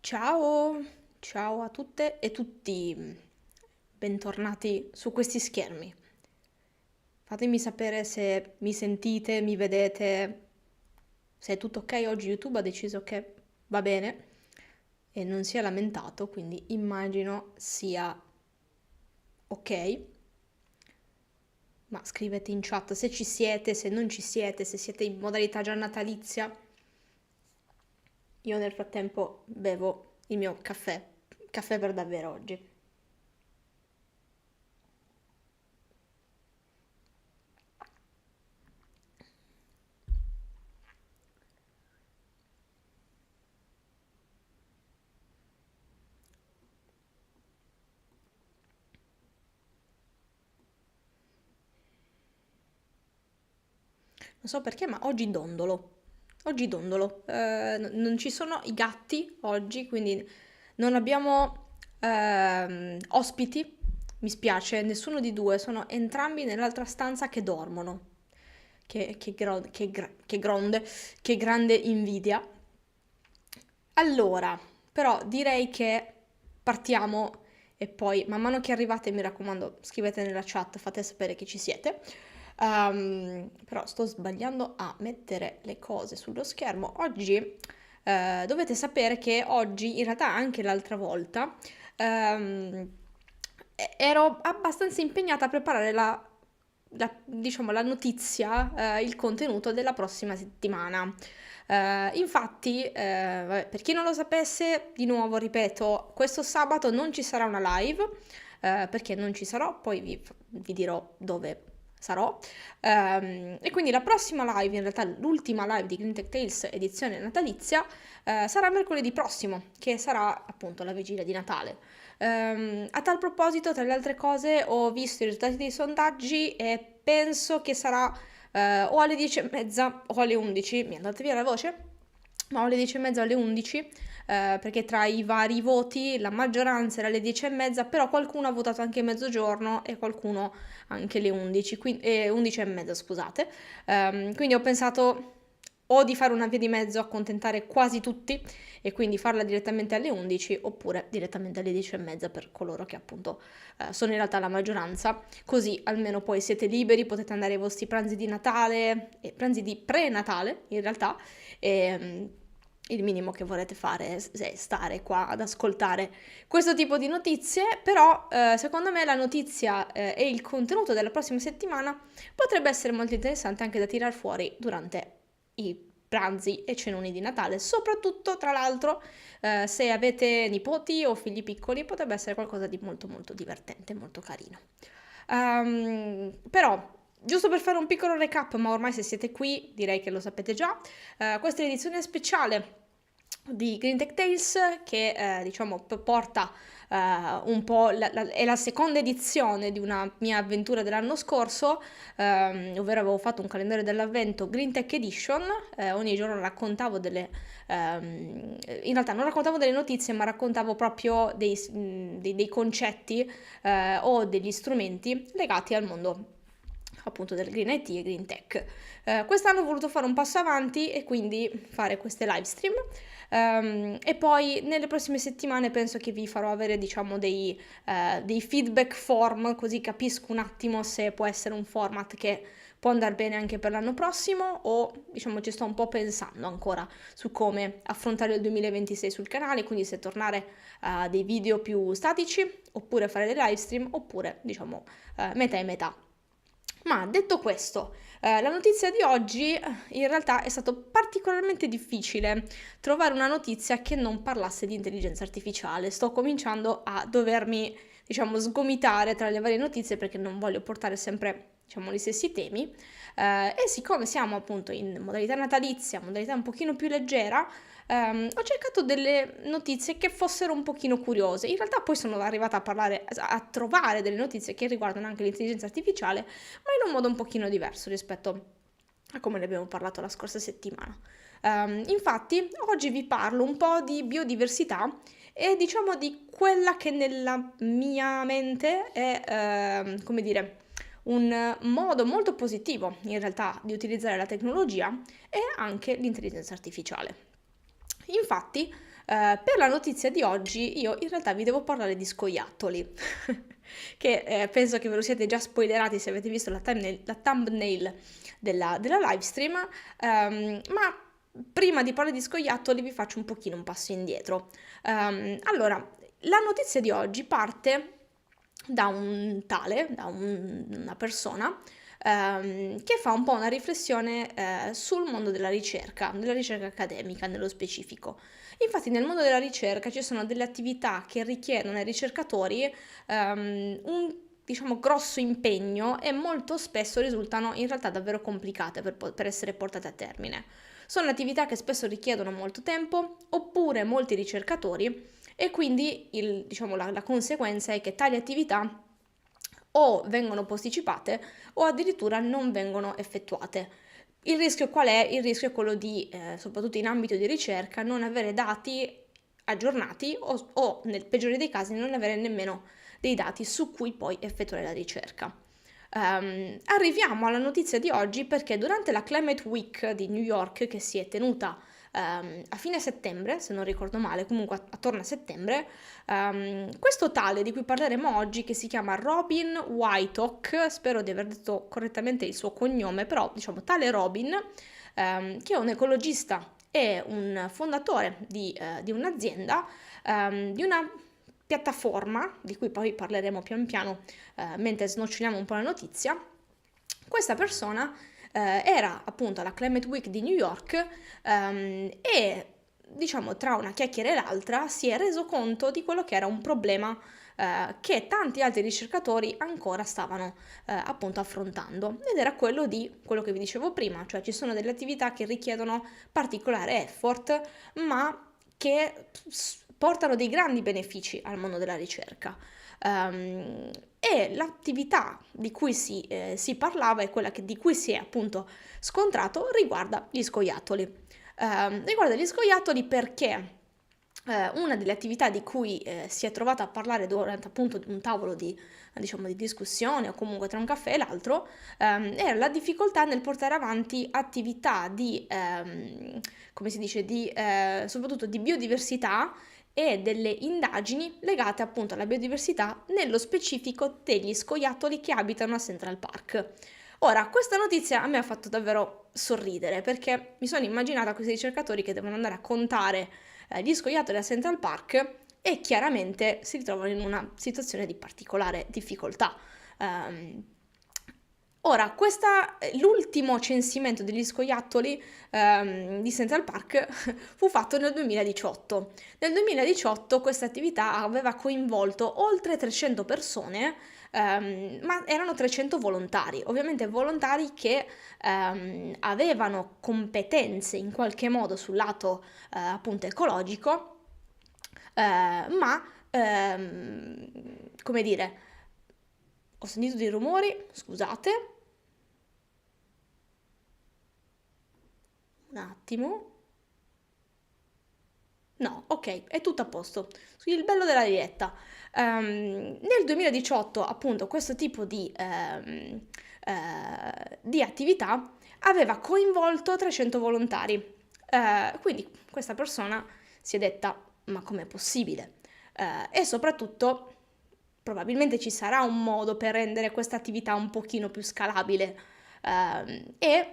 Ciao, ciao a tutte e tutti, bentornati su questi schermi. Fatemi sapere se mi sentite, mi vedete, se è tutto ok. Oggi YouTube ha deciso che va bene e non si è lamentato, quindi immagino sia ok. Ma scrivete in chat se ci siete, se non ci siete, se siete in modalità già natalizia. Io nel frattempo bevo il mio caffè, caffè per davvero oggi. Non so perché, ma oggi dondolo. Oggi dondolo. Non ci sono i gatti oggi, quindi non abbiamo ospiti. Mi spiace, nessuno di due. Sono entrambi nell'altra stanza che dormono. Che grande invidia. Allora, però direi che partiamo e poi man mano che arrivate, mi raccomando, scrivete nella chat, fate sapere che ci siete. Però sto sbagliando a mettere le cose sullo schermo. Oggi dovete sapere che oggi, in realtà anche l'altra volta, ehm, ero abbastanza impegnata a preparare diciamo, la notizia, il contenuto della prossima settimana. Infatti, vabbè, per chi non lo sapesse, di nuovo ripeto, questo sabato non ci sarà una live, perché non ci sarò, poi vi dirò dove sarò. E quindi la prossima live, in realtà l'ultima live di Green Tech Tales edizione natalizia, sarà mercoledì prossimo, che sarà appunto la vigilia di Natale. A tal proposito, tra le altre cose, ho visto i risultati dei sondaggi e penso che sarà o alle 10:30 o alle 11, mi è andata via la voce, ma o alle 10:30 o alle 11, perché tra i vari voti la maggioranza era alle 10:30, però qualcuno ha votato anche mezzogiorno e qualcuno anche le 11, 11:30, scusate. Quindi ho pensato o di fare una via di mezzo, accontentare quasi tutti e quindi farla direttamente alle 11 oppure direttamente alle 10:30 per coloro che appunto sono in realtà la maggioranza, così almeno poi siete liberi, potete andare ai vostri pranzi di Natale e pranzi di pre-Natale in realtà e il minimo che vorrete fare è stare qua ad ascoltare questo tipo di notizie, però secondo me la notizia e il contenuto della prossima settimana potrebbe essere molto interessante anche da tirar fuori durante i pranzi e cenoni di Natale, soprattutto tra l'altro se avete nipoti o figli piccoli potrebbe essere qualcosa di molto molto divertente, molto carino. Però, giusto per fare un piccolo recap, ma ormai se siete qui direi che lo sapete già, questa è l'edizione speciale di Green Tech Tales che diciamo porta un po' è la seconda edizione di una mia avventura dell'anno scorso, ovvero avevo fatto un calendario dell'avvento Green Tech Edition, ogni giorno raccontavo in realtà non raccontavo delle notizie, ma raccontavo proprio dei concetti o degli strumenti legati al mondo appunto del Green IT e Green Tech. Quest'anno ho voluto fare un passo avanti e quindi fare queste live stream. E poi nelle prossime settimane penso che vi farò avere diciamo dei feedback form, così capisco un attimo se può essere un format che può andare bene anche per l'anno prossimo o diciamo ci sto un po' pensando ancora su come affrontare il 2026 sul canale, quindi se tornare a dei video più statici oppure fare dei live stream oppure diciamo metà e metà. Ma detto questo, la notizia di oggi in realtà è stato particolarmente difficile trovare una notizia che non parlasse di intelligenza artificiale. Sto cominciando a dovermi, diciamo, sgomitare tra le varie notizie perché non voglio portare sempre, diciamo, gli stessi temi. E siccome siamo appunto in modalità natalizia, modalità un pochino più leggera, ho cercato delle notizie che fossero un pochino curiose. In realtà poi sono arrivata a parlare, a trovare delle notizie che riguardano anche l'intelligenza artificiale, ma in un modo un pochino diverso rispetto a come ne abbiamo parlato la scorsa settimana. Infatti, oggi vi parlo un po' di biodiversità e diciamo di quella che nella mia mente è, come dire, un modo molto positivo in realtà di utilizzare la tecnologia e anche l'intelligenza artificiale. Infatti, Per la notizia di oggi io in realtà vi devo parlare di scoiattoli, che penso che ve lo siete già spoilerati se avete visto la thumbnail della live stream, ma prima di parlare di scoiattoli vi faccio un pochino un passo indietro. Allora, la notizia di oggi parte da un tale, una persona, che fa un po' una riflessione sul mondo della ricerca accademica nello specifico. Infatti nel mondo della ricerca ci sono delle attività che richiedono ai ricercatori un diciamo grosso impegno e molto spesso risultano in realtà davvero complicate per essere portate a termine. Sono attività che spesso richiedono molto tempo oppure molti ricercatori e quindi la conseguenza è che tali attività o vengono posticipate o addirittura non vengono effettuate. Il rischio qual è? Il rischio è quello di, soprattutto in ambito di ricerca, non avere dati aggiornati o nel peggiore dei casi non avere nemmeno dei dati su cui poi effettuare la ricerca. Arriviamo alla notizia di oggi perché durante la Climate Week di New York, che si è tenuta a fine settembre, se non ricordo male, comunque attorno a settembre, questo tale di cui parleremo oggi, che si chiama Robin Whitlock, spero di aver detto correttamente il suo cognome, però diciamo tale Robin, che è un ecologista e un fondatore di un'azienda, di una piattaforma, di cui poi parleremo pian piano mentre snoccioliamo un po' la notizia. Questa persona era appunto alla Climate Week di New York e diciamo tra una chiacchiera e l'altra si è reso conto di quello che era un problema che tanti altri ricercatori ancora stavano appunto affrontando, ed era quello che vi dicevo prima, cioè ci sono delle attività che richiedono particolare effort ma che portano dei grandi benefici al mondo della ricerca. E l'attività di cui si parlava e quella di cui si è appunto scontrato riguarda gli scoiattoli. Riguarda gli scoiattoli perché una delle attività di cui si è trovata a parlare durante appunto un tavolo di discussione o comunque tra un caffè e l'altro era la difficoltà nel portare avanti attività come si dice, soprattutto di biodiversità e delle indagini legate appunto alla biodiversità, nello specifico degli scoiattoli che abitano a Central Park. Ora, questa notizia a me ha fatto davvero sorridere perché mi sono immaginata questi ricercatori che devono andare a contare gli scoiattoli a Central Park e chiaramente si ritrovano in una situazione di particolare difficoltà. Ora, l'ultimo censimento degli scoiattoli di Central Park fu fatto nel 2018. Nel 2018 questa attività aveva coinvolto oltre 300 persone, ma erano 300 volontari, ovviamente volontari che avevano competenze in qualche modo sul lato appunto ecologico, ma come dire, ho sentito dei rumori, scusate, un attimo. No, ok, è tutto a posto. Il bello della diretta. Nel 2018, appunto, questo tipo di attività aveva coinvolto 300 volontari. Quindi questa persona si è detta, ma com'è possibile? E soprattutto, probabilmente ci sarà un modo per rendere questa attività un pochino più scalabile. E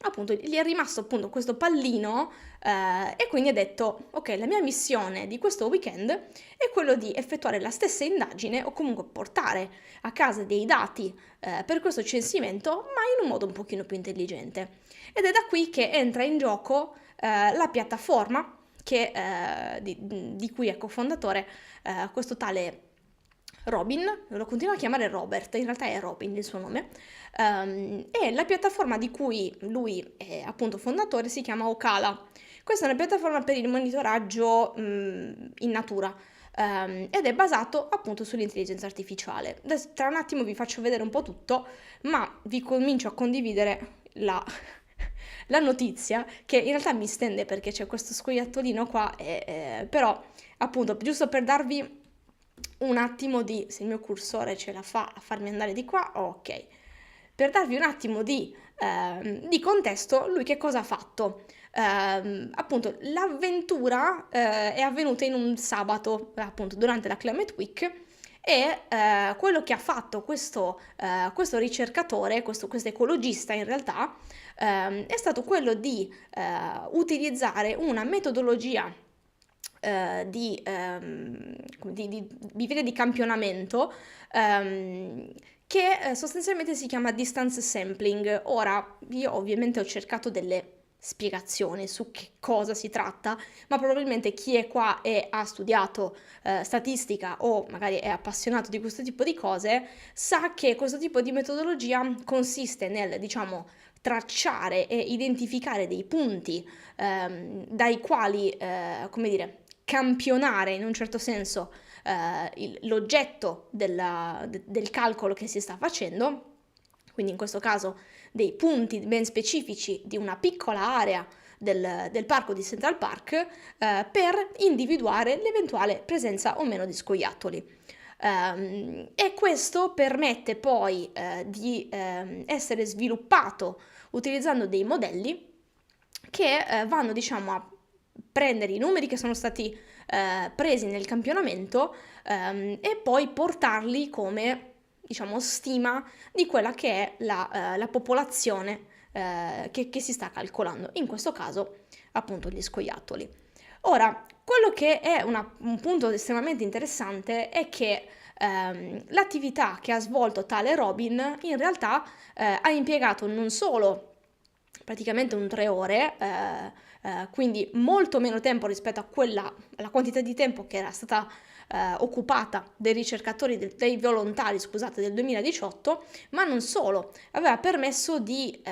appunto gli è rimasto appunto questo pallino e quindi ha detto ok, la mia missione di questo weekend è quello di effettuare la stessa indagine o comunque portare a casa dei dati per questo censimento ma in un modo un pochino più intelligente, ed è da qui che entra in gioco la piattaforma di cui è cofondatore questo tale Robin, lo continuo a chiamare Robert, in realtà è Robin il suo nome, e la piattaforma di cui lui è appunto fondatore si chiama Ocala. Questa è una piattaforma per il monitoraggio in natura ed è basato appunto sull'intelligenza artificiale. Adesso, tra un attimo vi faccio vedere un po' tutto, ma vi comincio a condividere la notizia, che in realtà mi stende perché c'è questo scoiattolino qua, però appunto giusto per darvi un attimo se il mio cursore ce la fa a farmi andare di qua, ok. Per darvi un attimo di di contesto, lui che cosa ha fatto? Appunto, l'avventura è avvenuta in un sabato, appunto, durante la Climate Week, e quello che ha fatto questo ricercatore, questo ecologista in realtà, è stato quello di utilizzare una metodologia di vivere di campionamento, che sostanzialmente si chiama distance sampling. Ora, io ovviamente ho cercato delle spiegazioni su che cosa si tratta, ma probabilmente chi è qua e ha studiato statistica o magari è appassionato di questo tipo di cose sa che questo tipo di metodologia consiste nel, diciamo, tracciare e identificare dei punti dai quali, come dire, campionare in un certo senso l'oggetto del calcolo che si sta facendo, quindi in questo caso dei punti ben specifici di una piccola area del parco di Central Park, per individuare l'eventuale presenza o meno di scoiattoli. E questo permette poi di essere sviluppato utilizzando dei modelli che vanno, diciamo, a prendere i numeri che sono stati presi nel campionamento, e poi portarli come, diciamo, stima di quella che è la popolazione che si sta calcolando, in questo caso appunto gli scoiattoli. Ora, quello che è un punto estremamente interessante è che l'attività che ha svolto tale Robin in realtà ha impiegato non solo praticamente un 3 ore, quindi molto meno tempo rispetto alla quantità di tempo che era stata occupata dai ricercatori, dei volontari, scusate, del 2018, ma non solo, aveva permesso di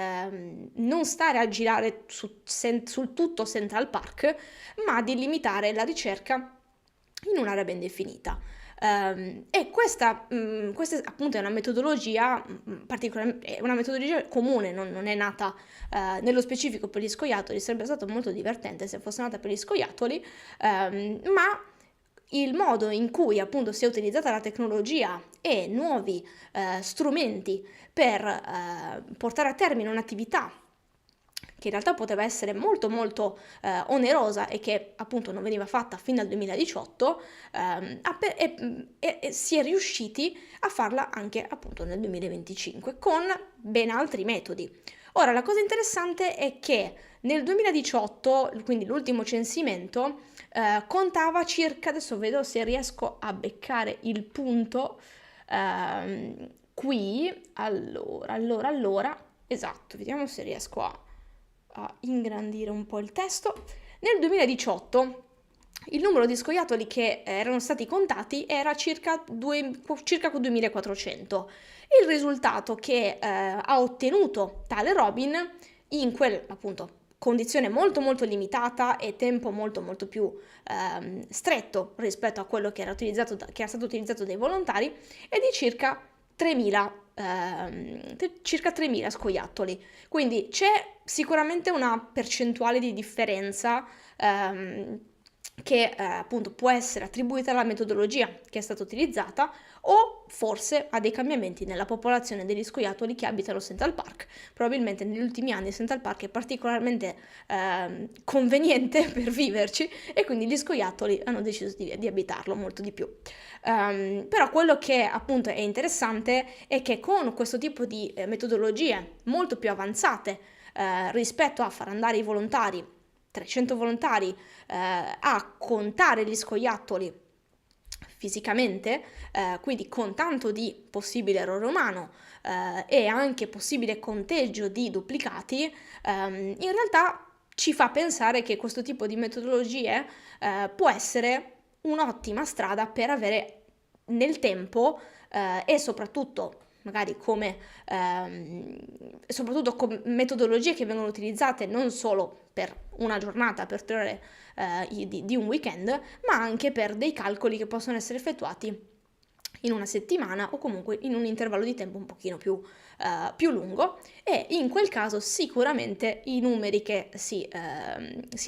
non stare a girare sul tutto Central Park, ma di limitare la ricerca in un'area ben definita. E questa appunto è una metodologia è una metodologia comune, non è nata nello specifico per gli scoiattoli. Sarebbe stato molto divertente se fosse nata per gli scoiattoli, ma il modo in cui appunto si è utilizzata la tecnologia e nuovi strumenti per portare a termine un'attività che in realtà poteva essere molto molto onerosa e che appunto non veniva fatta fino al 2018, e si è riusciti a farla anche appunto nel 2025 con ben altri metodi. Ora, la cosa interessante è che nel 2018, quindi l'ultimo censimento, contava circa, adesso vedo se riesco a beccare il punto, qui, allora, esatto, vediamo se riesco a ingrandire un po' il testo. Nel 2018 il numero di scoiattoli che erano stati contati era circa 2400. Il risultato che ha ottenuto tale Robin in quel, appunto, condizione molto molto limitata e tempo molto molto più stretto rispetto a quello che era stato utilizzato dai volontari, è di circa 3.000 scoiattoli. Quindi c'è sicuramente una percentuale di differenza che appunto può essere attribuita alla metodologia che è stata utilizzata, o forse a dei cambiamenti nella popolazione degli scoiattoli che abitano Central Park. Probabilmente negli ultimi anni Central Park è particolarmente conveniente per viverci, e quindi gli scoiattoli hanno deciso di abitarlo molto di più. Però quello che appunto è interessante è che con questo tipo di metodologie molto più avanzate rispetto a far andare i volontari, 300 volontari, a contare gli scoiattoli fisicamente, quindi con tanto di possibile errore umano e anche possibile conteggio di duplicati, in realtà ci fa pensare che questo tipo di metodologie può essere un'ottima strada per avere nel tempo e soprattutto magari soprattutto con metodologie che vengono utilizzate non solo per una giornata, per 3 ore di un weekend, ma anche per dei calcoli che possono essere effettuati in una settimana o comunque in un intervallo di tempo un pochino più lungo, e in quel caso sicuramente i numeri che si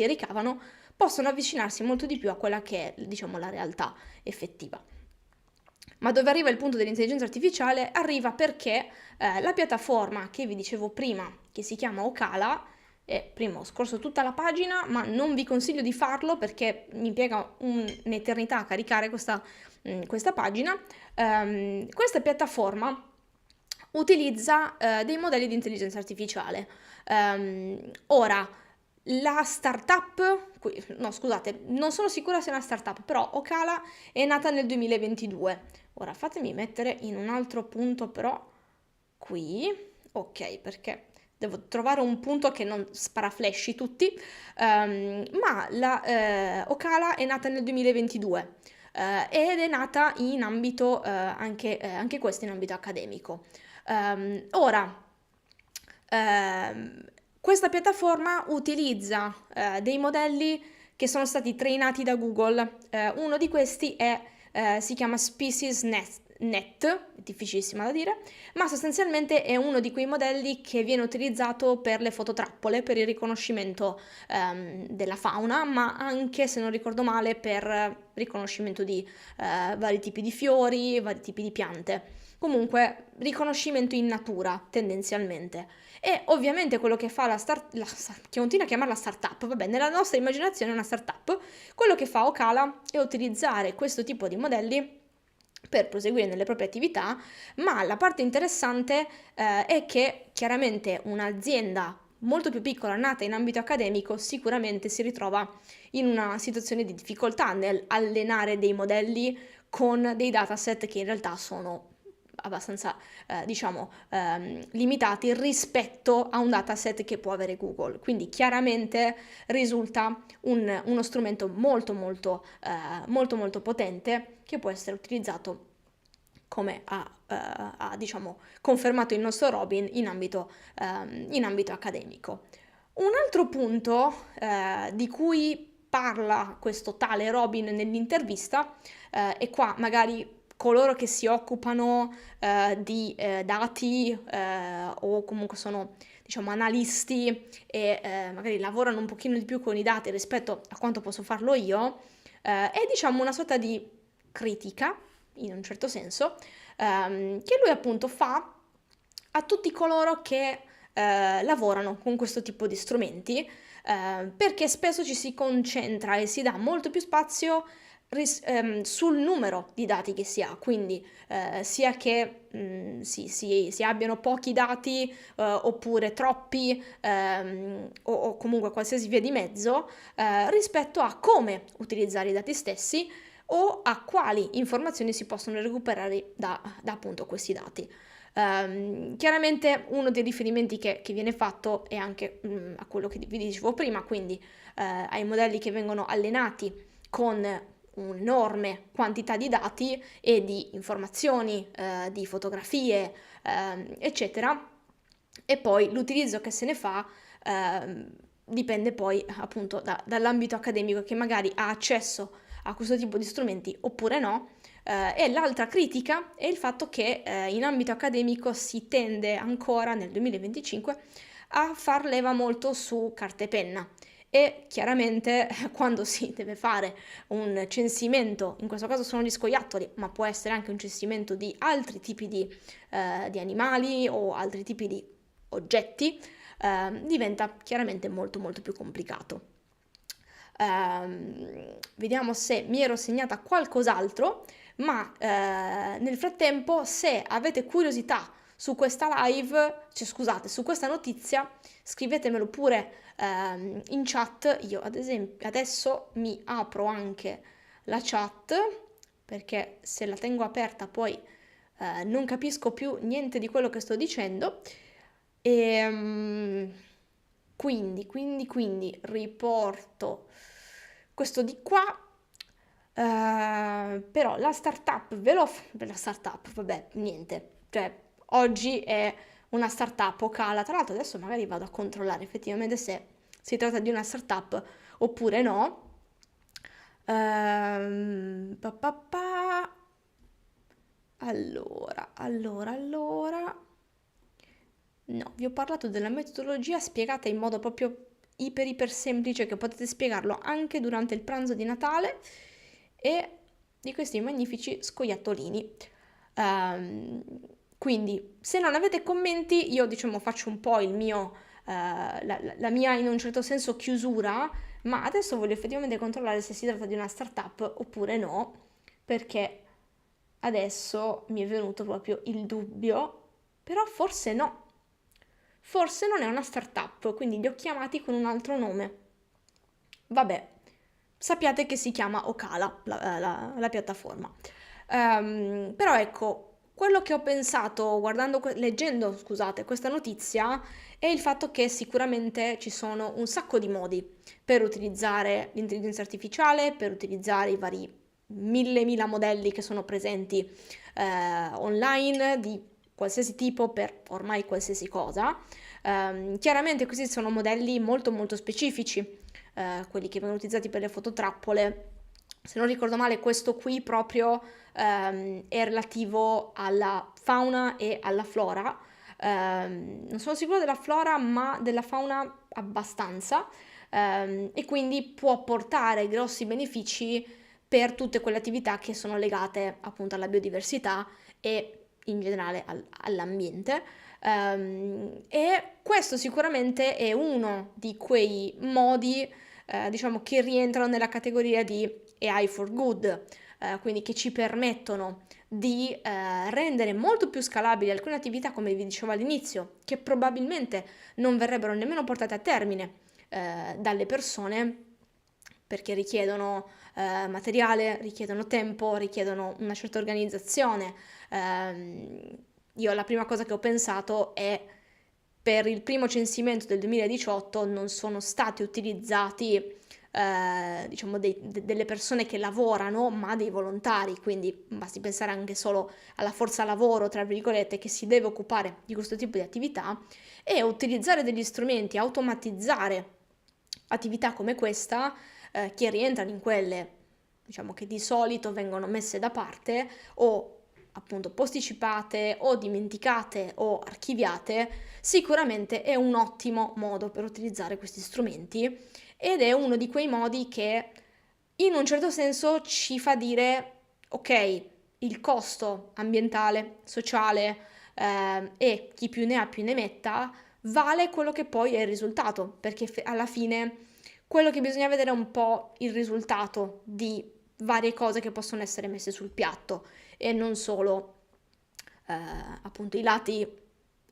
ricavano possono avvicinarsi molto di più a quella che è, diciamo, la realtà effettiva. Ma dove arriva il punto dell'intelligenza artificiale? Arriva perché la piattaforma che vi dicevo prima, che si chiama Ocala, e prima ho scorso tutta la pagina, ma non vi consiglio di farlo perché mi impiega un'eternità a caricare questa pagina. Questa piattaforma utilizza dei modelli di intelligenza artificiale. Ora, la startup, no scusate, non sono sicura se è una startup, però Ocala è nata nel 2022. Ora fatemi mettere in un altro punto però qui, ok, perché devo trovare un punto che non sparaflashy tutti, ma la Ocala è nata nel 2022 ed è nata in ambito, anche questo in ambito accademico. Ora, questa piattaforma utilizza dei modelli che sono stati trainati da Google. Uno di questi si chiama SpeciesNet, è difficilissima da dire, ma sostanzialmente è uno di quei modelli che viene utilizzato per le fototrappole, per il riconoscimento della fauna, ma anche, se non ricordo male, per riconoscimento di vari tipi di fiori, vari tipi di piante. Comunque, riconoscimento in natura, tendenzialmente. E ovviamente quello che fa che continua a chiamarla startup, vabbè, nella nostra immaginazione è una startup, quello che fa Ocala è utilizzare questo tipo di modelli per proseguire nelle proprie attività, ma la parte interessante è che chiaramente un'azienda molto più piccola nata in ambito accademico sicuramente si ritrova in una situazione di difficoltà nel allenare dei modelli con dei dataset che in realtà sono abbastanza, limitati rispetto a un dataset che può avere Google. Quindi chiaramente risulta uno strumento molto potente che può essere utilizzato come ha diciamo, confermato il nostro Robin in ambito accademico. Un altro punto di cui parla questo tale Robin nell'intervista, e qua magari coloro che si occupano di dati o comunque sono diciamo analisti e magari lavorano un pochino di più con i dati rispetto a quanto posso farlo io, è diciamo una sorta di critica in un certo senso che lui appunto fa a tutti coloro che lavorano con questo tipo di strumenti perché spesso ci si concentra e si dà molto più spazio sul numero di dati che si ha, quindi sia che si abbiano pochi dati oppure troppi o comunque qualsiasi via di mezzo rispetto a come utilizzare i dati stessi o a quali informazioni si possono recuperare da appunto questi dati. Chiaramente uno dei riferimenti che viene fatto è anche a quello che vi dicevo prima, quindi ai modelli che vengono allenati con un'enorme quantità di dati e di informazioni, di fotografie, eccetera, e poi l'utilizzo che se ne fa dipende poi appunto dall'ambito accademico che magari ha accesso a questo tipo di strumenti oppure no. E l'altra critica è il fatto che in ambito accademico si tende ancora nel 2025 a far leva molto su carta e penna e chiaramente quando si deve fare un censimento, in questo caso sono gli scoiattoli, ma può essere anche un censimento di altri tipi di animali o altri tipi di oggetti, diventa chiaramente molto più complicato. Vediamo se mi ero segnata qualcos'altro, ma nel frattempo se avete curiosità su questa live, cioè scusate, su questa notizia, scrivetemelo pure in chat. Io ad esempio adesso mi apro anche la chat perché se la tengo aperta poi non capisco più niente di quello che sto dicendo. E quindi riporto questo di qua. Però la startup la startup, vabbè, niente, cioè oggi è una startup Ocala, tra l'altro adesso magari vado a controllare effettivamente se si tratta di una startup oppure no. Pa, pa, pa. Allora. No, vi ho parlato della metodologia spiegata in modo proprio iper semplice che potete spiegarlo anche durante il pranzo di Natale e di questi magnifici scoiattolini. Ehm, quindi, se non avete commenti, io diciamo faccio un po' il mio, la mia in un certo senso chiusura, ma adesso voglio effettivamente controllare se si tratta di una startup oppure no, perché adesso mi è venuto proprio il dubbio, però forse no. Forse non è una startup, quindi li ho chiamati con un altro nome. Vabbè, sappiate che si chiama Ocala, la piattaforma. Però ecco, quello che ho pensato leggendo, scusate, questa notizia è il fatto che sicuramente ci sono un sacco di modi per utilizzare l'intelligenza artificiale, per utilizzare i vari mille modelli che sono presenti online di qualsiasi tipo per ormai qualsiasi cosa. Chiaramente questi sono modelli molto specifici, quelli che vengono utilizzati per le fototrappole. Se non ricordo male, questo qui proprio è relativo alla fauna e alla flora. Non sono sicura della flora, ma della fauna abbastanza. E quindi può portare grossi benefici per tutte quelle attività che sono legate appunto alla biodiversità e in generale all'ambiente. E questo sicuramente è uno di quei modi, diciamo, che rientrano nella categoria di AI for good, quindi che ci permettono di rendere molto più scalabili alcune attività, come vi dicevo all'inizio, che probabilmente non verrebbero nemmeno portate a termine dalle persone perché richiedono materiale, richiedono tempo, richiedono una certa organizzazione. Io la prima cosa che ho pensato è per il primo censimento del 2018 non sono stati utilizzati diciamo delle persone che lavorano, ma dei volontari, quindi basti pensare anche solo alla forza lavoro, tra virgolette, che si deve occupare di questo tipo di attività e utilizzare degli strumenti, automatizzare attività come questa che rientrano in quelle, diciamo, che di solito vengono messe da parte o appunto posticipate o dimenticate o archiviate, sicuramente è un ottimo modo per utilizzare questi strumenti ed è uno di quei modi che in un certo senso ci fa dire ok, il costo ambientale, sociale e chi più ne ha più ne metta vale quello che poi è il risultato, perché alla fine quello che bisogna vedere è un po' il risultato di varie cose che possono essere messe sul piatto e non solo appunto i lati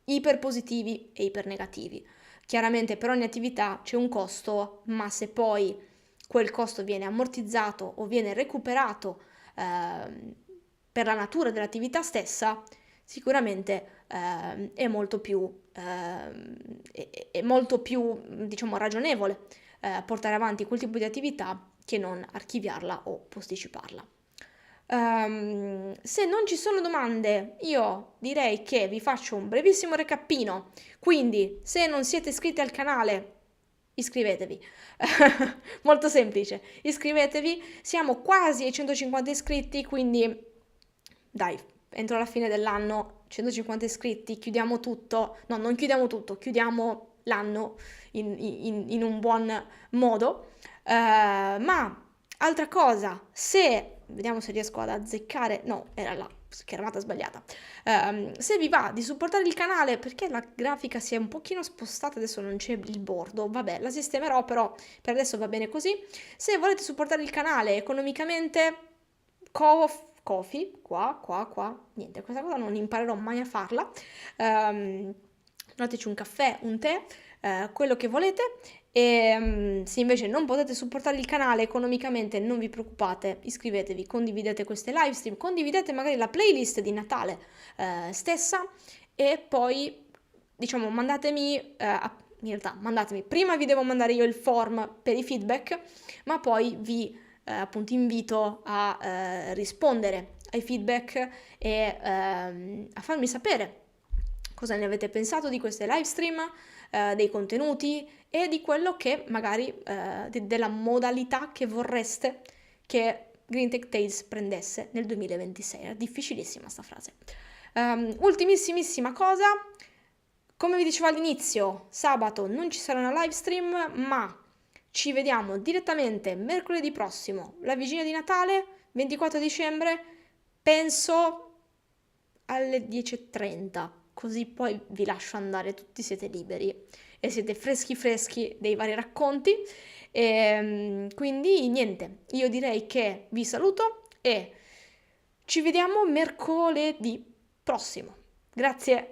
iper positivi e iper negativi. Chiaramente per ogni attività c'è un costo, ma se poi quel costo viene ammortizzato o viene recuperato per la natura dell'attività stessa, sicuramente è molto più, diciamo, ragionevole portare avanti quel tipo di attività che non archiviarla o posticiparla. Se non ci sono domande, io direi che vi faccio un brevissimo recapino. Quindi, se non siete iscritti al canale, iscrivetevi. Molto semplice. Iscrivetevi. Siamo quasi ai 150 iscritti, quindi dai, entro la fine dell'anno 150 iscritti, chiudiamo tutto. No, non chiudiamo tutto, chiudiamo l'anno in un buon modo. Ma altra cosa, se vediamo se riesco ad azzeccare, no, era la schermata sbagliata. Se vi va di supportare il canale, perché la grafica si è un pochino spostata, adesso non c'è il bordo, vabbè, la sistemerò, però per adesso va bene così. Se volete supportare il canale economicamente, Ko-fi, qua, niente, questa cosa non imparerò mai a farla. Dateci un caffè, un tè, quello che volete. E se invece non potete supportare il canale economicamente, non vi preoccupate, iscrivetevi, condividete queste live stream, condividete magari la playlist di Natale stessa e poi, diciamo, mandatemi, in realtà mandatemi, prima vi devo mandare io il form per i feedback, ma poi vi appunto invito a rispondere ai feedback e a farmi sapere cosa ne avete pensato di queste live stream, dei contenuti e di quello che magari della modalità che vorreste che Green Tech Tales prendesse nel 2026. Era difficilissima sta frase. Ultimissimissima cosa, come vi dicevo all'inizio, sabato non ci sarà una live stream, ma Ci vediamo direttamente mercoledì prossimo, la vigilia di Natale, 24 dicembre, penso alle 10:30, così poi vi lascio andare, tutti siete liberi e siete freschi freschi dei vari racconti. Quindi niente, io direi che vi saluto e ci vediamo mercoledì prossimo. Grazie.